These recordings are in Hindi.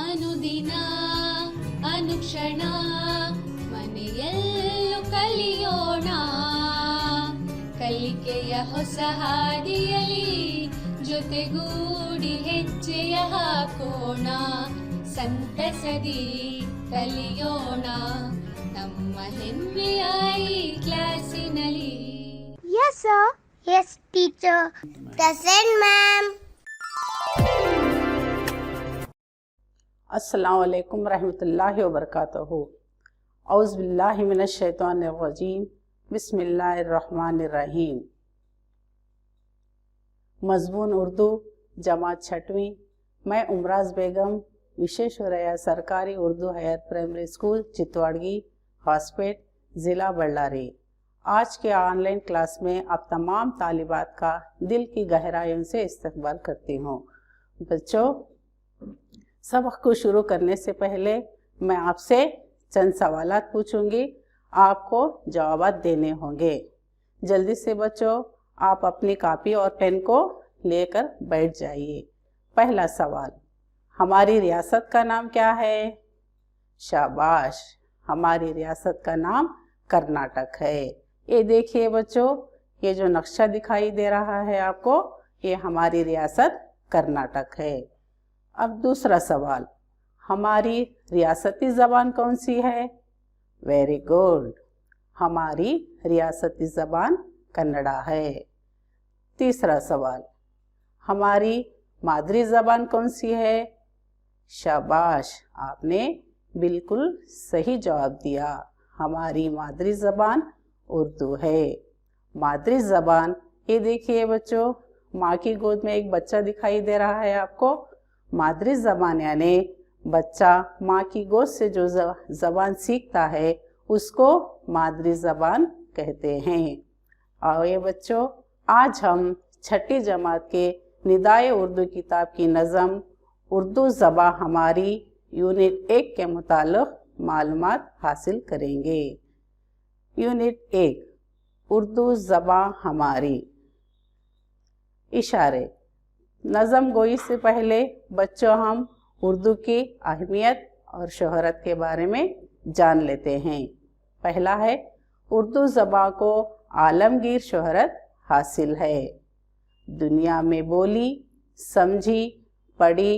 ಅನುದಿನ ಅನುಕ್ಷಣ ಮನೆಯಲ್ಲೂ ಕಲಿಯೋಣ, ಕಲಿಕೆಯ ಹೊಸ ಹಾದಿಯಲಿ ಜೊತೆಗೂಡಿ ಹೆಜ್ಜೆಯ ಹಾಕೋಣ, ಸಂತಸದಿ ಕಲಿಯೋಣ ನಮ್ಮ ಹೆಮ್ಮೆಯ ಈ ಕ್ಲಾಸಿನಲ್ಲಿ. Yes sir. Yes teacher. Present ma'am. अस्सलाम वालेकुम रहमतुल्लाहि व बरकातहू। औज़ु बिल्लाहि मिनश शैतानिर रजीम। बिस्मिल्लाहिर रहमानिर रहीम। मज़मून उर्दू जमात 6वीं। मैं उमराज बेगम, विश्वेश्वरैया सरकारी Urdu higher primary school Chittawadagi, Hospet, ज़िला बल्लारी। आज के ऑनलाइन क्लास में आप तमाम तालिबात का दिल की गहराइयों से इस्तकबाल करती हूँ। बच्चों, सबक को शुरू करने से पहले मैं आपसे चंद सवालात पूछूंगी, आपको जवाब देने होंगे। जल्दी से बच्चों, आप अपनी कॉपी और पेन को लेकर बैठ जाइए। पहला सवाल, हमारी रियासत का नाम क्या है? शाबाश, हमारी रियासत का नाम कर्नाटक है। ये देखिए बच्चों, ये जो नक्शा दिखाई दे रहा है आपको, ये हमारी रियासत कर्नाटक है। अब दूसरा सवाल, हमारी रियासती ज़बान कौन सी है? वेरी गुड, हमारी रियासती ज़बान कन्नड़ा है। तीसरा सवाल, हमारी मादरी ज़बान कौन सी है? शाबाश, आपने बिल्कुल सही जवाब दिया, हमारी मादरी ज़बान उर्दू है। मादरी ज़बान, ये देखिए बच्चों, माँ की गोद में एक बच्चा दिखाई दे रहा है आपको। मादरी ज़बान यानी बच्चा माँ की गोद से जो ज़बान सीखता है उसको मादरी ज़बान कहते हैं। और ये बच्चों, आज हम 6ठी जमात के निदाए उर्दू किताब की नज़म उर्दू ज़बान हमारी यूनिट 1 के मुताल्लिक़ मालूमात हासिल करेंगे। यूनिट 1, उर्दू ज़बान हमारी। इशारे। नज़म गोई से पहले बच्चों हम उर्दू की अहमियत और शोहरत के बारे में जान लेते हैं। पहला है, उर्दू ज़बान को आलमगीर शोहरत हासिल है। दुनिया में बोली, समझी, पढ़ी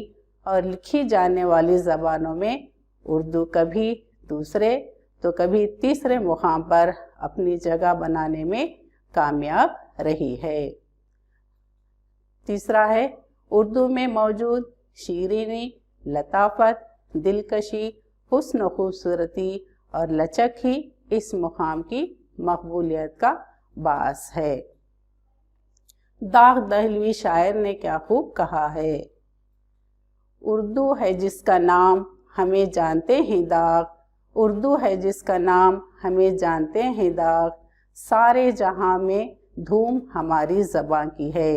और लिखी जाने वाली ज़बानों में उर्दू कभी दूसरे तो कभी तीसरे मुकाम पर अपनी जगह बनाने में कामयाब रही है। तीसरा है, उर्दू में मौजूद शीरीनी, लताफत, दिलकशी, हुस्न खूबसूरती और लचक ही इस मुकाम की मकबूलियत का बास है। दाग दहलवी शायर ने क्या खूब कहा है, उर्दू है जिसका नाम हमें जानते हैं दाग, उर्दू है जिसका नाम हमें जानते हैं दाग, सारे जहां में धूम हमारी ज़बान की है,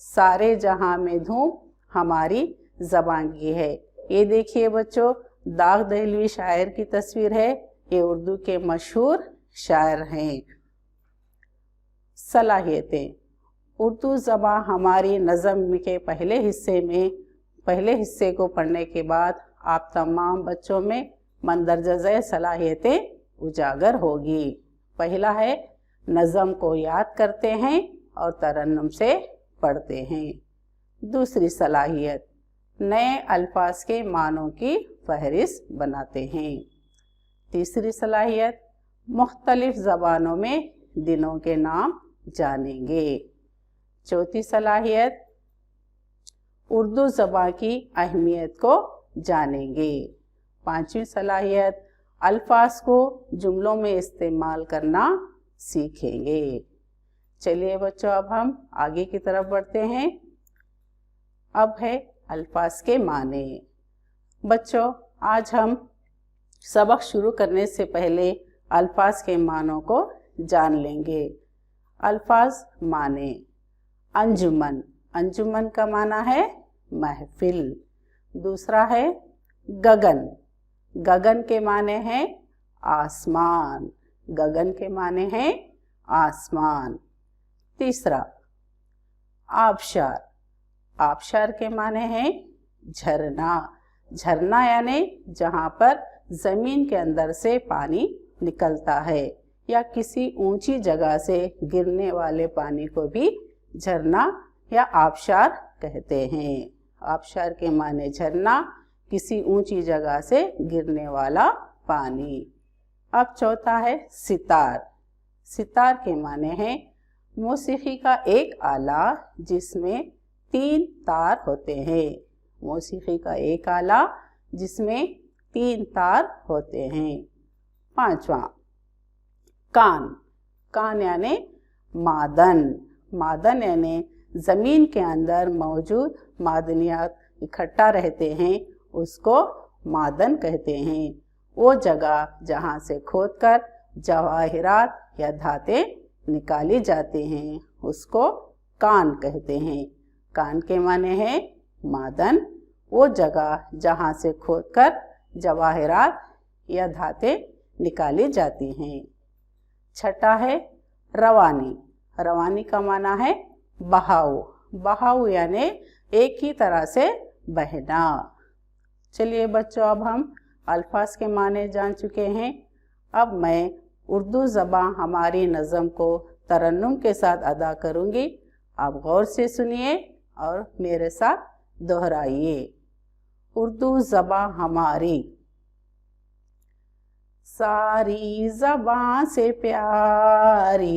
सारे जहां में धूम हमारी ज़बान की है। ये देखिए बच्चों, दाग दहलवी शायर की तस्वीर है, ये उर्दू के मशहूर शायर हैं। सलाहियतें। उर्दू ज़बान हमारी नज़म के पहले हिस्से को पढ़ने के बाद आप तमाम बच्चों में मंदरजा ज़ैल सलाहियतें उजागर होगी। पहला है, नज़म को याद करते हैं और तरन्नुम से पढ़ते हैं। दूसरी सलाहियत, नए अल्फाज के मानों की फहरिस्त बनाते हैं। तीसरी सलाहियत, मुख्तलिफ ज़बानों में दिनों के नाम जानेंगे। चौथी सलाहियत, उर्दू ज़बान की अहमियत को जानेंगे। पांचवी सलाहियत, अल्फाज को जुमलों में इस्तेमाल करना सीखेंगे। चलिए बच्चों, अब हम आगे की तरफ बढ़ते हैं। अब है अल्फाज के माने। बच्चों, आज हम सबक शुरू करने से पहले अल्फाज के मानों को जान लेंगे। अल्फाज माने। अंजुमन, अंजुमन का माना है महफिल। दूसरा है गगन, गगन के माने हैं आसमान, गगन के माने हैं आसमान। तीसरा आबशार, आबशार के माने हैं झरना, झरना यानी जहाँ पर जमीन के अंदर से पानी निकलता है, या किसी ऊंची जगह से गिरने वाले पानी को भी झरना या आबशार कहते हैं। आबशार के माने झरना, किसी ऊंची जगह से गिरने वाला पानी। अब चौथा है सितार। सितार के माने हैं मौसीकी का एक आला जिसमें 3 तार होते हैं। मौसीकी का एक आला जिसमें 3 तार होते हैं। 5वां कान। कान यानी मादन। मादन यानी जमीन के अंदर मौजूद मादनियात इकट्ठा रहते हैं, उसको मादन कहते हैं। वो जगह जहाँ से खोदकर जवाहिरात या धातें निकाली जाती हैं, उसको कान कहते हैं। कान के माने हैं मादन, वो जगह जहाँ से खोदकर जवाहिरात या धातें निकाली जाती हैं। छठा है रवानी। रवानी का माना है बहाव। बहाव यानी एक ही तरह से बहना। चलिए बच्चों, अब हम अल्फाज के माने जान चुके हैं। अब मैं उर्दू ज़बान हमारी नज़म को तरन्नुम के साथ अदा करूँगी। आप गौर से सुनिए और मेरे साथ दोहराइए। उर्दू ज़बान हमारी। सारी ज़बान से प्यारी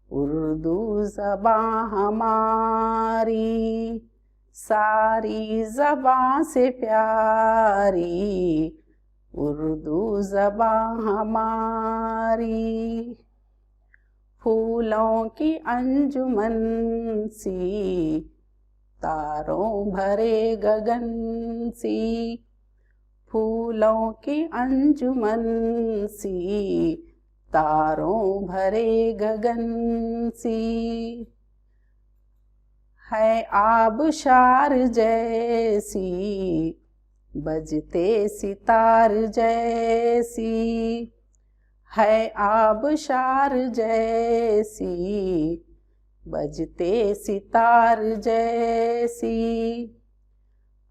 उर्दू ज़बान हमारी। सारी ज़बान से प्यारी उर्दू ज़बान हमारी। फूलों की अंजुमन सी तारों भरे गगन सी। फूलों की अंजुमन सी तारों भरे गगन सी। है आबशार जैसी बजते सितार जैसी। है आबशार जैसी बजते सितार जैसी।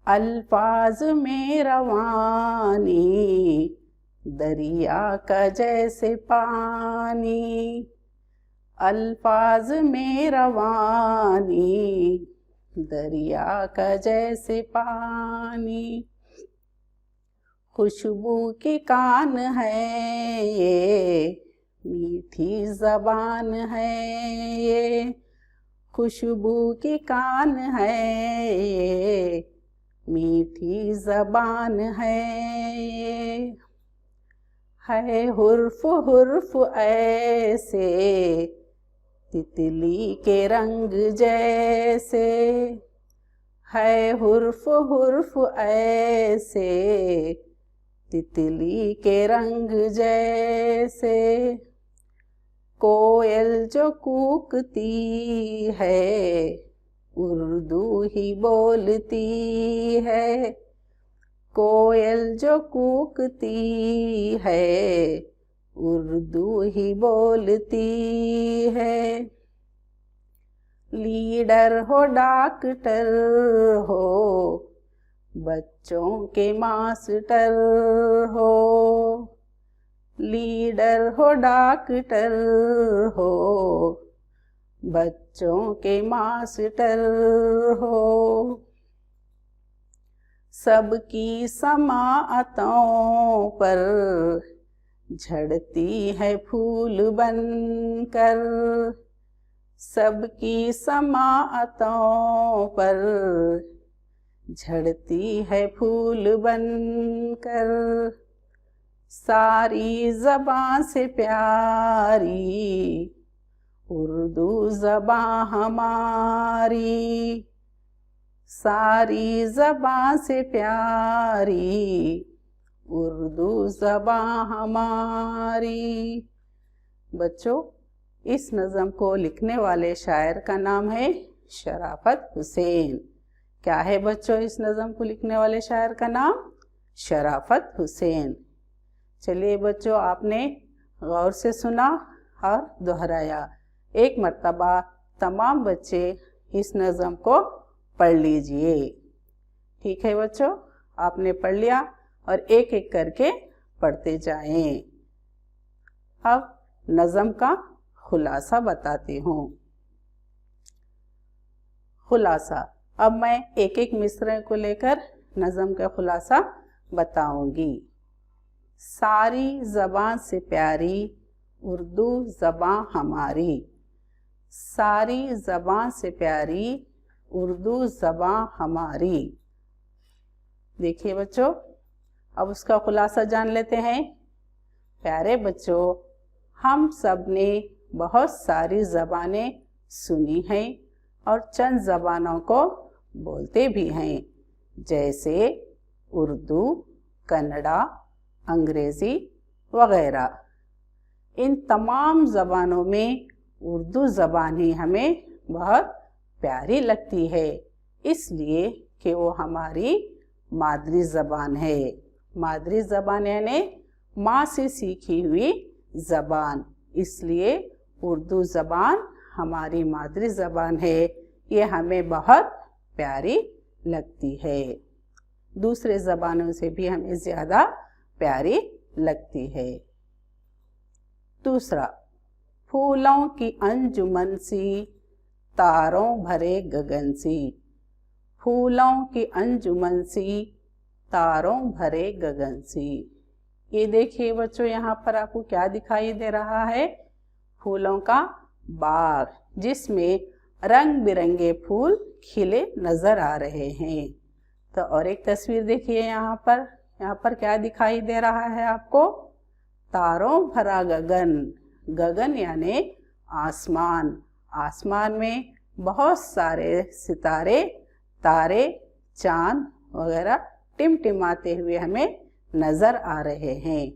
अल्फाज में रवानी दरिया का जैसे पानी। अल्फाज में रवानी दरिया का जैसे पानी। खुशबू की कान है ये मीठी ज़बान है ये। खुशबू की कान है ये मीठी ज़बान है ये। है हुर्फ हुर्फ ऐसे तितली के रंग जैसे। है हुर्फ हुर्फ ऐसे तितली के रंग जैसे। कोयल जो कूकती है उर्दू ही बोलती है। कोयल जो कूकती है उर्दू ही बोलती है। लीडर हो डॉक्टर हो बच्चों के मास्टर हो। लीडर हो डॉक्टर हो बच्चों के मास्टर हो। सबकी समाअतों पर झड़ती है फूल बनकर। सबकी समाअतों पर झड़ती है फूल बनकर। सारी ज़बान से प्यारी उर्दू ज़बान हमारी। सारी ज़बान से प्यारी उर्दू ज़बान हमारी। बच्चों, इस नज़म को लिखने वाले शायर का नाम है शराफत हुसैन। क्या है बच्चों इस नज़म को लिखने वाले शायर का नाम? शराफत हुसैन। चलिए बच्चों, आपने गौर से सुना और दोहराया। एक मर्तबा तमाम बच्चे इस नज़म को पढ़ लीजिए। ठीक है बच्चों, आपने पढ़ लिया और एक एक करके पढ़ते जाएं। अब नज़म का खुलासा बताती हूँ। खुलासा, अब मैं एक एक मिसरे को लेकर नज़म का खुलासा बताऊंगी। सारी ज़बान से प्यारी उर्दू ज़बान हमारी, सारी ज़बान से प्यारी उर्दू ज़बान हमारी। देखिए बच्चों, अब उसका खुलासा जान लेते हैं। प्यारे बच्चों, हम सब ने बहुत सारी ज़बानें सुनी हैं और चंद ज़बानों को बोलते भी हैं, जैसे उर्दू, कन्नड़ा, अंग्रेज़ी वगैरह। इन तमाम ज़बानों में उर्दू ज़बान ही हमें बहुत प्यारी लगती है, इसलिए कि वो हमारी मादरी ज़बान है। मादरी ज़बान यानी माँ से सीखी हुई ज़बान, इसलिए उर्दू ज़बान हमारी मादरी ज़बान है। ये हमें बहुत प्यारी लगती है, दूसरे ज़बानों से भी हमें ज़्यादा प्यारी लगती है। दूसरा, फूलों की अंजुमन सी तारों भरे गगन सी, फूलों की अंजुमन सी तारों भरे गगन सी। ये देखिए बच्चों, यहाँ पर आपको क्या दिखाई दे रहा है? फूलों का बाग, जिसमें रंग बिरंगे फूल खिले नजर आ रहे हैं। तो और एक तस्वीर देखिए यहाँ पर क्या दिखाई दे रहा है आपको? तारों भरा गगन। गगन यानी आसमान, आसमान में बहुत सारे सितारे, तारे, चांद वगैरह टिमटिमाते हुए हमें नजर आ रहे हैं।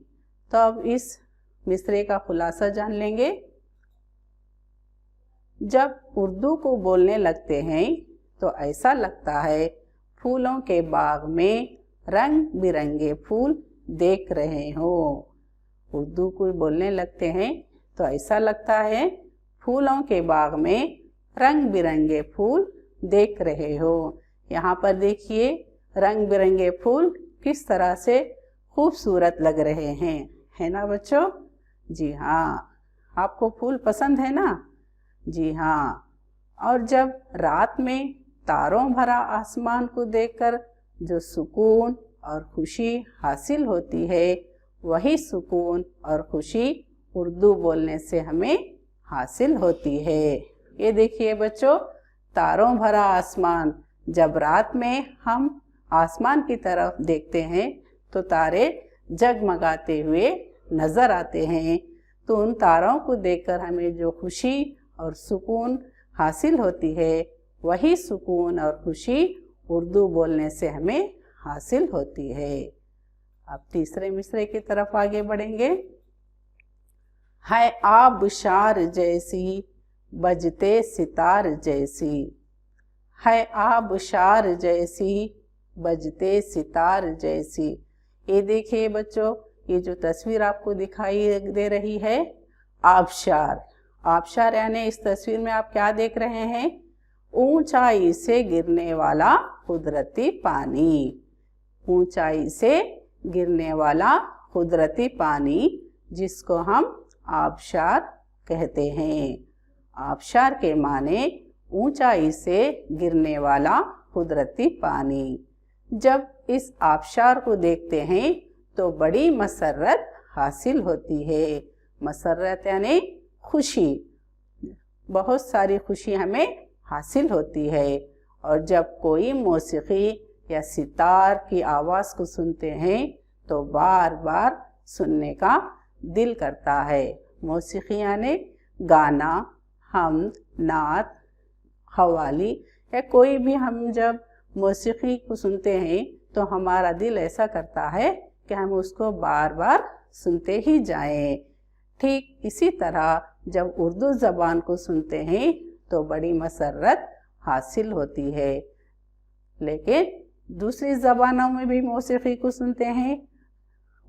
तो अब इस मिसरे का खुलासा जान लेंगे। जब उर्दू को बोलने लगते हैं तो ऐसा लगता है फूलों के बाग में रंग बिरंगे फूल देख रहे हो। उर्दू को बोलने लगते हैं तो ऐसा लगता है फूलों के बाग में रंग बिरंगे फूल देख रहे हो। यहाँ पर देखिए रंग बिरंगे फूल किस तरह से खूबसूरत लग रहे हैं, है ना बच्चों? जी हाँ, आपको फूल पसंद है ना? जी हाँ। और जब रात में तारों भरा आसमान को देखकर जो सुकून और खुशी हासिल होती है, वही सुकून और खुशी उर्दू बोलने से हमें हासिल होती है। ये देखिए बच्चों, तारों भरा आसमान, जब रात में हम आसमान की तरफ देखते हैं तो तारे जगमगाते हुए नजर आते हैं। तो उन तारों को देखकर हमें जो खुशी और सुकून हासिल होती है, वही सुकून और खुशी उर्दू बोलने से हमें हासिल होती है। अब तीसरे मिसरे की तरफ आगे बढ़ेंगे। है आबशार जैसी बजते सितार जैसी, है आबशार जैसी बजते सितार जैसी। ये देखिए बच्चों, ये जो तस्वीर आपको दिखाई दे रही है, आबशार। आबशार यानी इस तस्वीर में आप क्या देख रहे हैं? ऊंचाई से गिरने वाला कुदरती पानी, ऊंचाई से गिरने वाला कुदरती पानी, जिसको हम आबशार कहते हैं। आबशार के माने ऊंचाई से गिरने वाला कुदरती पानी। जब इस आबशार को देखते हैं तो बड़ी मसरत हासिल होती है। मसरत यानी खुशी, बहुत सारी खुशी हमें हासिल होती है। और जब कोई मौसीकी या सितार की आवाज़ को सुनते हैं तो बार बार सुनने का दिल करता है। मौसीकी यानी गाना, हमद, नात, हवाली या कोई भी हम जब मौसीकी को सुनते हैं तो हमारा दिल ऐसा करता है कि हम उसको बार बार सुनते ही जाएं। ठीक इसी तरह जब उर्दू ज़बान को सुनते हैं तो बड़ी मसरत हासिल होती है। लेकिन दूसरी ज़बानों में भी मौसीकी को सुनते हैं,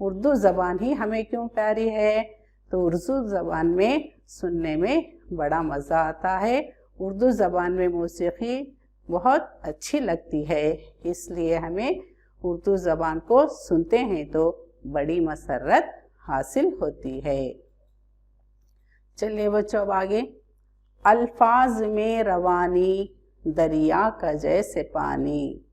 उर्दू ज़बान ही हमें क्यों प्यारी है? तो उर्दू ज़बान में सुनने में बड़ा मज़ा आता है। उर्दू ज़बान में मौसीकी बहुत अच्छी लगती है, इसलिए हमें उर्दू ज़बान को सुनते हैं तो बड़ी मसरत हासिल होती है। चलिए बच्चों अब आगे। अल्फाज में रवानी दरिया का जैसे पानी।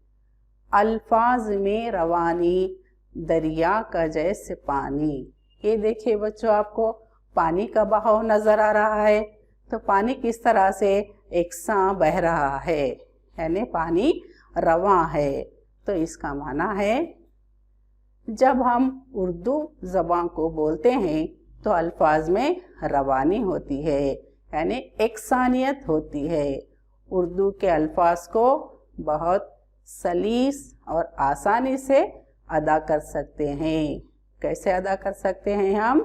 अल्फाज में रवानी दरिया का जैसे पानी। ये देखिए बच्चों, आपको पानी का बहाव नजर आ रहा है। तो पानी किस तरह से एक सां बह रहा है, यानी पानी रवां है। तो इसका माना है जब हम उर्दू ज़बान को बोलते हैं तो अल्फाज में रवानी होती है, यानी एकसानियत होती है। उर्दू के अल्फाज को बहुत सलीस और आसानी से अदा कर सकते हैं। कैसे अदा कर सकते हैं हम?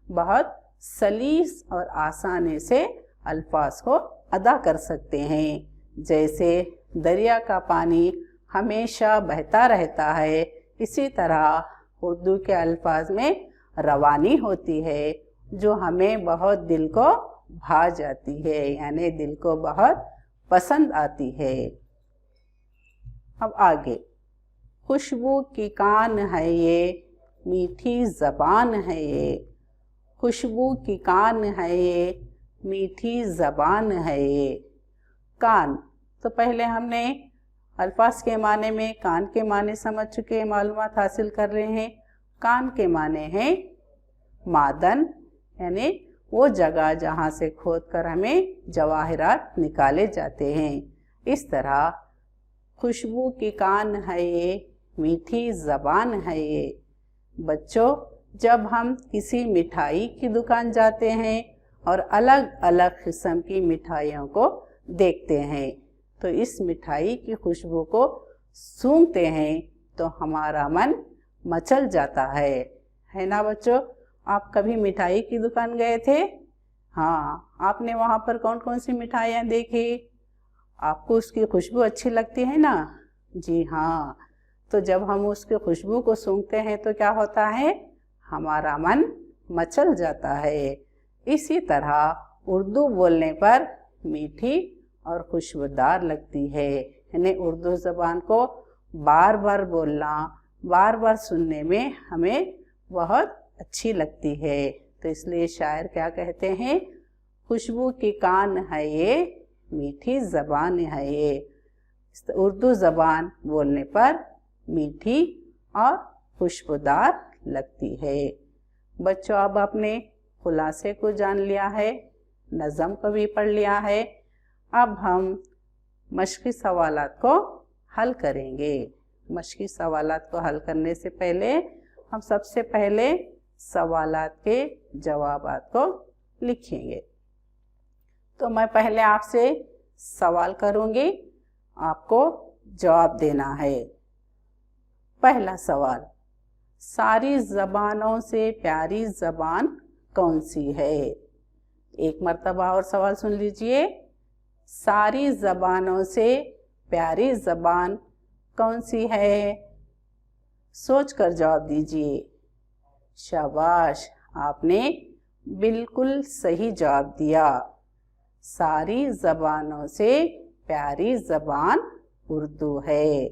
बहुत सलीस और आसानी से अल्फाज को अदा कर सकते हैं। जैसे दरिया का पानी हमेशा बहता रहता है, इसी तरह उर्दू के अल्फाज में रवानी होती है जो हमें बहुत दिल को भा जाती है, यानी दिल को बहुत पसंद आती है। अब आगे। खुशबू की कान है ये, मीठी ज़बान है ये। खुशबू की कान है ये, मीठी ज़बान है ये। कान, तो पहले हमने अल्फाज के माने में कान के माने समझ चुके हैं, मालूमात हासिल कर रहे हैं। कान के माने हैं मादन, यानी वो जगह जहाँ से खोद कर हमें जवाहरात निकाले जाते हैं। इस तरह खुशबू की कान है ये, मीठी ज़बान है ये। बच्चों, जब हम किसी मिठाई की दुकान जाते हैं और अलग अलग किस्म की मिठाइयों को देखते हैं तो इस मिठाई की खुशबू को सूंघते हैं तो हमारा मन मचल जाता है ना बच्चों? आप कभी मिठाई की दुकान गए थे? हाँ, आपने वहाँ पर कौन कौन सी मिठाइयाँ देखी? आपको उसकी खुशबू अच्छी लगती है ना? जी हाँ। तो जब हम उसकी खुशबू को सूंघते हैं तो क्या होता है? हमारा मन मचल जाता है। इसी तरह उर्दू बोलने पर मीठी और खुशबूदार लगती है, यानी उर्दू ज़बान को बार बार बोलना, बार बार सुनने में हमें बहुत अच्छी लगती है। तो इसलिए शायर क्या कहते हैं? खुशबू की कान है ये, मीठी ज़बान है ये। उर्दू ज़बान बोलने पर मीठी और खुशबूदार लगती है। बच्चों, अब आपने खुलासे को जान लिया है, नज़म को भी पढ़ लिया है। अब हम मश्की सवालात को हल करेंगे। मश्की सवालात को हल करने से पहले हम सबसे पहले सवालात के जवाबात को लिखेंगे। तो मैं पहले आपसे सवाल करूंगी, आपको जवाब देना है। पहला सवाल, सारी ज़बानों से प्यारी ज़बान कौन सी है? एक मर्तबा और सवाल सुन लीजिए। सारी ज़बानों से प्यारी ज़बान कौन सी है? सोच कर जवाब दीजिए। शाबाश, आपने बिल्कुल सही जवाब दिया। सारी ज़बानों से प्यारी ज़बान उर्दू है।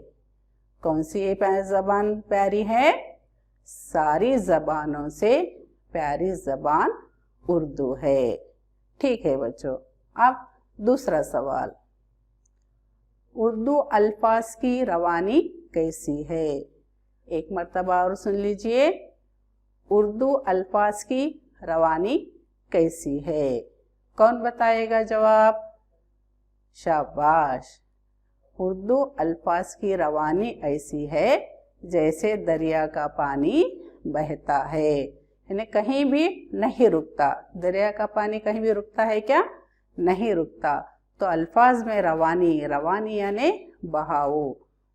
कौन सी ज़बान प्यारी है? सारी ज़बानों से प्यारी ज़बान उर्दू है। ठीक है बच्चों। अब दूसरा सवाल, उर्दू अल्फाज की रवानी कैसी है? एक मर्तबा और सुन लीजिए। उर्दू अल्फाज की रवानी कैसी है? कौन बताएगा जवाब? शाबाश। उर्दू अल्फाज की रवानी ऐसी है जैसे दरिया का पानी बहता है, यानी कहीं भी नहीं रुकता। दरिया का पानी कहीं भी रुकता है क्या? नहीं रुकता। तो अल्फाज में रवानी, रवानी यानी बहाव।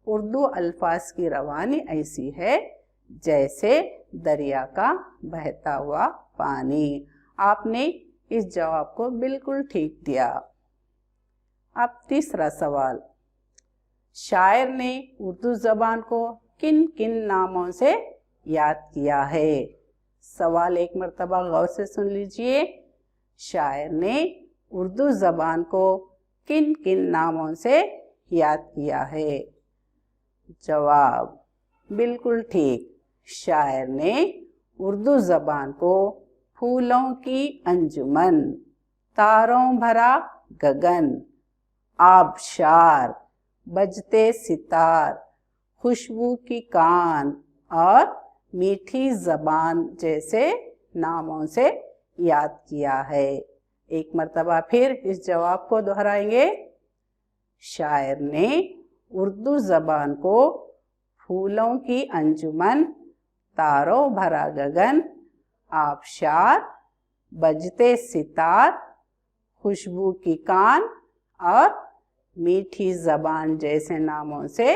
उर्दू अल्फाज की रवानी ऐसी है जैसे दरिया का बहता हुआ पानी। आपने इस जवाब को बिल्कुल ठीक दिया। अब तीसरा सवाल, शायर ने उर्दू ज़बान को किन किन नामों से याद किया है? सवाल एक मर्तबा गौर से सुन लीजिए। शायर ने उर्दू ज़बान को किन किन नामों से याद किया है? जवाब, बिल्कुल ठीक। शायर ने उर्दू ज़बान को फूलों की अंजुमन, तारों भरा गगन, आबशार, बजते सितार, खुशबू की कान और मीठी ज़बान जैसे नामों से याद किया है। एक मर्तबा फिर इस जवाब को दोहराएंगे। शायर ने उर्दू ज़बान को फूलों की अंजुमन, तारों भरा गगन, आबशार, बजते सितार, खुशबू की कान और मीठी ज़बान जैसे नामों से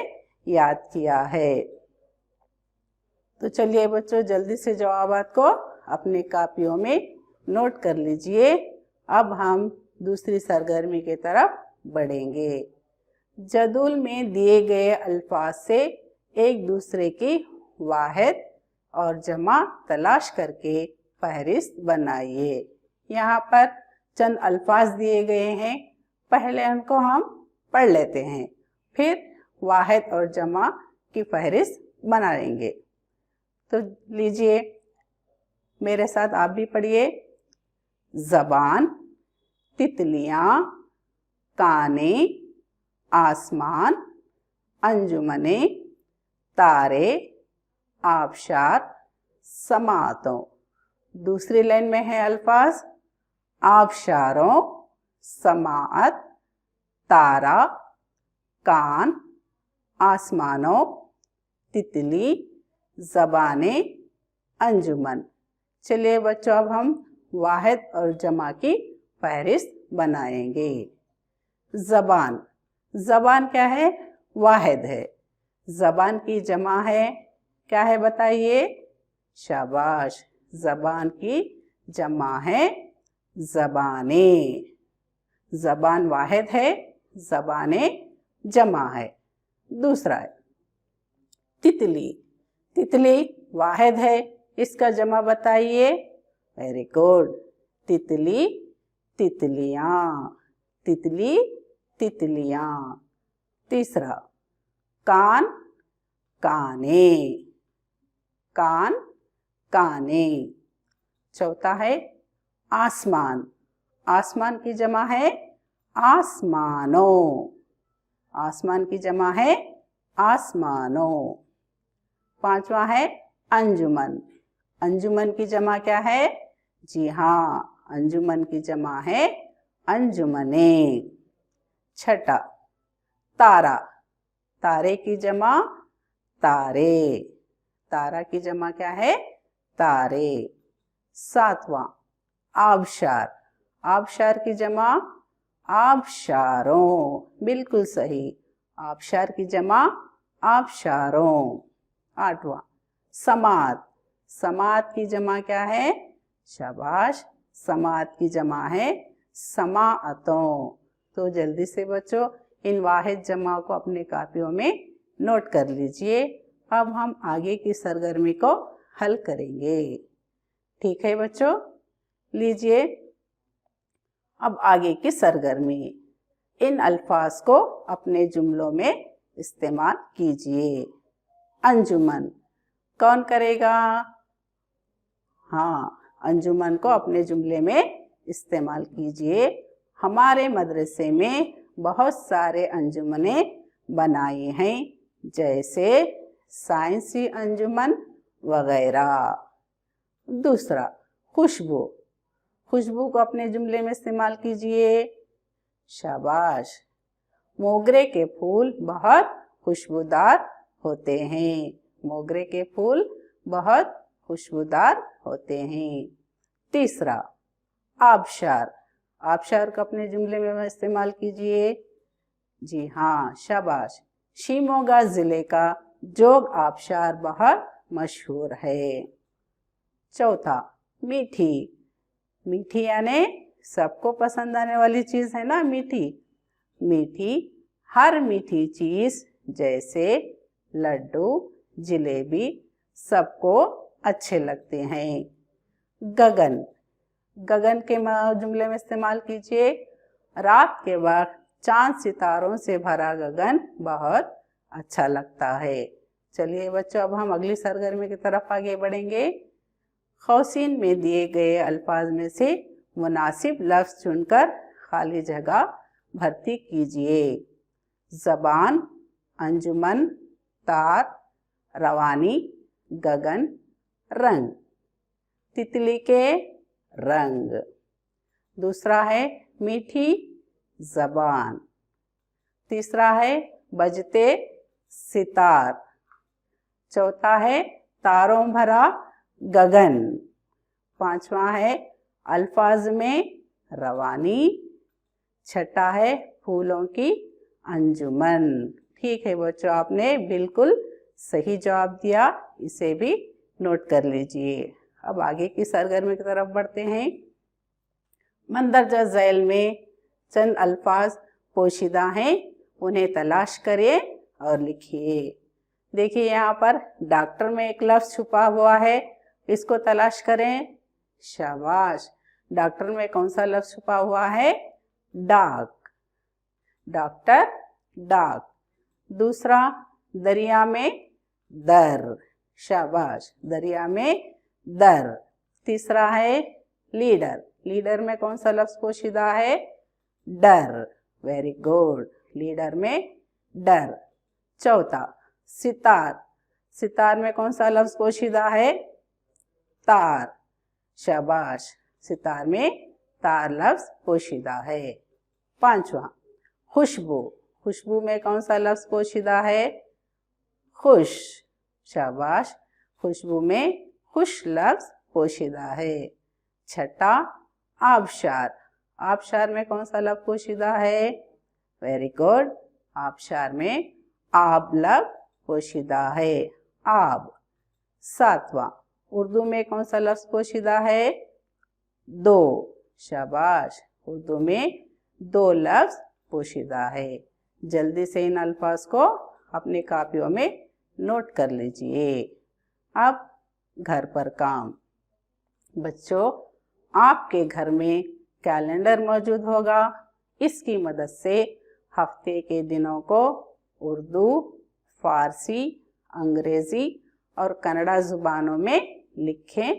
याद किया है। तो चलिए बच्चों, जल्दी से जवाबात को अपनी कापियों में नोट कर लीजिए। अब हम दूसरी सरगर्मी की तरफ बढ़ेंगे। जदूल में दिए गए अल्फाज से एक दूसरे की वाहिद और जमा तलाश करके फहरिस्त बनाइए। यहाँ पर चंद अल्फाज दिए गए हैं, पहले उनको हम पढ़ लेते हैं, फिर वाहिद और जमा की फहरिस्त बनाएंगे। तो लीजिए, मेरे साथ आप भी पढ़िए। ज़बान, तितलियाँ, काने, आसमान, अंजुमने, तारे, आबशार, समातों। दूसरी लाइन में है अल्फाज आबशारों, समाअत, तारा, कान, आसमानों, तितली, ज़बाने, अंजुमन। चलिए बच्चों, अब हम वाहिद और जमा की फहरिस्त बनाएंगे। ज़बान, ज़बान क्या है? वाहिद है। ज़बान की जमा है, क्या है बताइए? शाबाश, ज़बान की जमा है ज़बाने। ज़बान वाहिद है, ज़बाने जमा है। दूसरा है तितली। तितली वाहिद है, इसका जमा बताइए? वेरी गुड, तितली, तितलियाँ। तितली, तितलियाँ। तीसरा कान, काने। कान, काने। चौथा है आसमान। आसमान की जमा है आसमानों। आसमान की जमा है आसमानों। पांचवा है अंजुमन। अंजुमन की जमा क्या है? जी हाँ, अंजुमन की जमा है अंजुमने। छठा तारा। तारे की जमा तारे। तारा की जमा क्या है? तारे। सातवां आबशार। आबशार की जमा आबशारों। बिल्कुल सही, आबशार की जमा आबशारों। आठवां समात। समात की जमा क्या है? शाबाश, समात की जमा है समाअतों। तो जल्दी से बच्चों इन वाहिद जमा को अपने कापियों में नोट कर लीजिए। अब हम आगे की सरगर्मी को हल करेंगे। ठीक है बच्चों, लीजिए अब आगे की सरगर्मी। इन अल्फाज को अपने जुमलों में इस्तेमाल कीजिए। अंजुमन कौन करेगा? हाँ, अंजुमन को अपने जुमले में इस्तेमाल कीजिए। हमारे मदरसे में बहुत सारे अंजुमने बनाए हैं, जैसे साइंसी अंजुमन वगैरह। दूसरा खुशबू। खुशबू को अपने जुमले में इस्तेमाल कीजिए। शाबाश, मोगरे के फूल बहुत खुशबूदार होते हैं। मोगरे के फूल बहुत खुशबूदार होते हैं। तीसरा आबशार। आबशार को अपने जुमले में इस्तेमाल कीजिए। जी हाँ, शाबाश, शिमोगा जिले का जोग आबशार बहुत मशहूर है। चौथा मीठी। मीठी यानी सबको पसंद आने वाली चीज़ है ना, मीठी। मीठी हर मीठी चीज़ जैसे लड्डू, जिलेबी सबको अच्छे लगते हैं। गगन। गगन के जुमले में इस्तेमाल कीजिए। रात के वक्त चांद सितारों से भरा गगन बहुत अच्छा लगता है। चलिए बच्चों, अब हम अगली सरगर्मी की तरफ आगे बढ़ेंगे। कौसीन में दिए गए अल्फाज में से मुनासिब लफ्ज चुनकर खाली जगह भर्ती कीजिए। ज़बान, अंजुमन, तार, रवानी, गगन, रंग। तितली के रंग। दूसरा है मीठी ज़बान। तीसरा है बजते सितार। चौथा है तारों भरा गगन। पांचवा है अल्फाज में रवानी। छठा है फूलों की अंजुमन। ठीक है बच्चों, आपने बिल्कुल सही जवाब दिया, इसे भी नोट कर लीजिए। अब आगे की सरगर्मी की तरफ बढ़ते हैं। मंदरजा झैल में चंद अल्फाज पोशीदा हैं, उन्हें तलाश करिए और लिखिए। देखिए यहाँ पर डॉक्टर में एक लफ्ज छुपा हुआ है, इसको तलाश करें। शाबाश, डॉक्टर में कौन सा लफ्ज छुपा हुआ है? डाक। डॉक्टर, डाक। दूसरा दरिया में दर। शाबाश, दरिया में दर। तीसरा है लीडर। लीडर में कौन सा लफ्ज पोशीदा है? डर। वेरी गुड, लीडर में डर। चौथा सितार। सितार में कौन सा लफ्ज पोशीदा है? तार। शाबाश, सितार में तार लफ्ज पोशीदा है। पांचवा खुशबू। खुशबू में कौन सा लफ्ज पोशीदा है? खुश। शाबाश, खुशबू में खुश लफ्ज पोशीदा है। छठा आबशार। आबशार में कौन सा लफ्ज पोशीदा है? वेरी गुड, आबशार में आब लफ्ज पोशीदा है। आब। सातवां उर्दू में कौन सा लफ्ज पोशीदा है? दो। शाबाश, उर्दू में दो लफ्ज पोशीदा है। जल्दी से इन अल्फाज को अपनी कापियों में नोट कर लीजिए। अब घर पर काम। बच्चों, आपके घर में कैलेंडर मौजूद होगा, इसकी मदद से हफ्ते के दिनों को उर्दू, फारसी, अंग्रेज़ी और कन्नड़ा ज़ुबानों में लिखें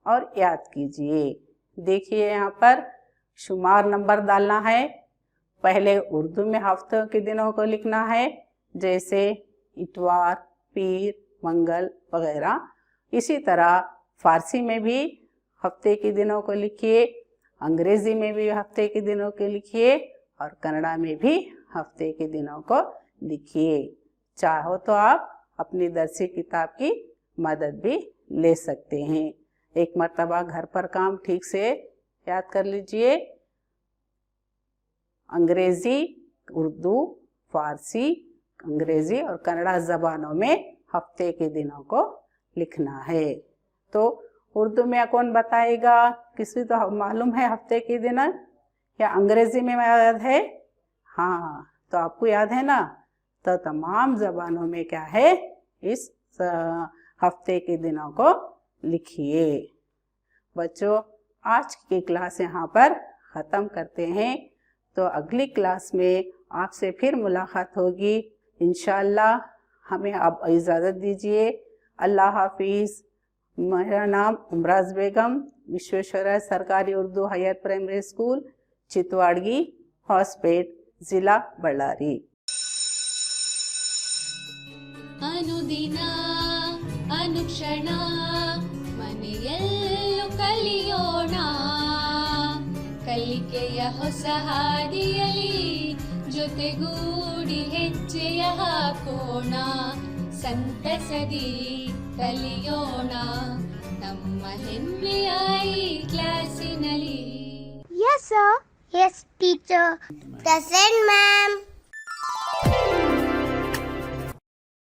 और याद कीजिए। देखिए यहाँ पर शुमार नंबर डालना है। पहले उर्दू में हफ्तों के दिनों को लिखना है, जैसे इतवार, पीर, मंगल वगैरह। इसी तरह फारसी में भी हफ्ते के दिनों को लिखिए, अंग्रेजी में भी हफ्ते के दिनों को लिखिए और कन्नड़ा में भी हफ्ते के दिनों को लिखिए। चाहो तो आप अपनी दरसी किताब की मदद भी ले सकते हैं। एक मर्तबा घर पर काम ठीक से याद कर लीजिए। अंग्रेजी, उर्दू, फारसी, अंग्रेजी और कन्नड़ा ज़बानों में हफ्ते के दिनों को लिखना है। तो उर्दू में कौन बताएगा? किसी तो मालूम है हफ्ते के दिन, या अंग्रेजी में याद है? हाँ, तो आपको याद है ना? तो तमाम ज़बानों में क्या है, इस हफ्ते के दिनों को लिखिए। बच्चों, आज की क्लास यहाँ पर ख़त्म करते हैं। तो अगली क्लास में आपसे फिर मुलाकात होगी इंशाअल्लाह। हमें आप इजाज़त दीजिए। अल्लाह हाफिज़। मेरा नाम उमराज बेगम, विश्वेश्वरैया सरकारी Urdu higher primary school, Chitwadagi, Hospet, ಜಿಲ್ಲಾ ಬಳ್ಳಾರಿ। ಅನುದಿನ ಅನುಕ್ಷಣ ಮನೆಯಲ್ಲೂ ಕಲಿಯೋಣ, ಕಲಿಕೆಯ ಹೊಸ ಹಾದಿಯಲಿ ಜೊತೆಗೂಡಿ ಹೆಜ್ಜೆಯ ಹಾಕೋಣ, ಸಂತಸದಿ ಕಲಿಯೋಣ ನಮ್ಮ ಹೆಮ್ಮೆಯ ಈ ಕ್ಲಾಸಿನಲ್ಲಿ. Yes, sir. Yes, teacher. Present, ma'am.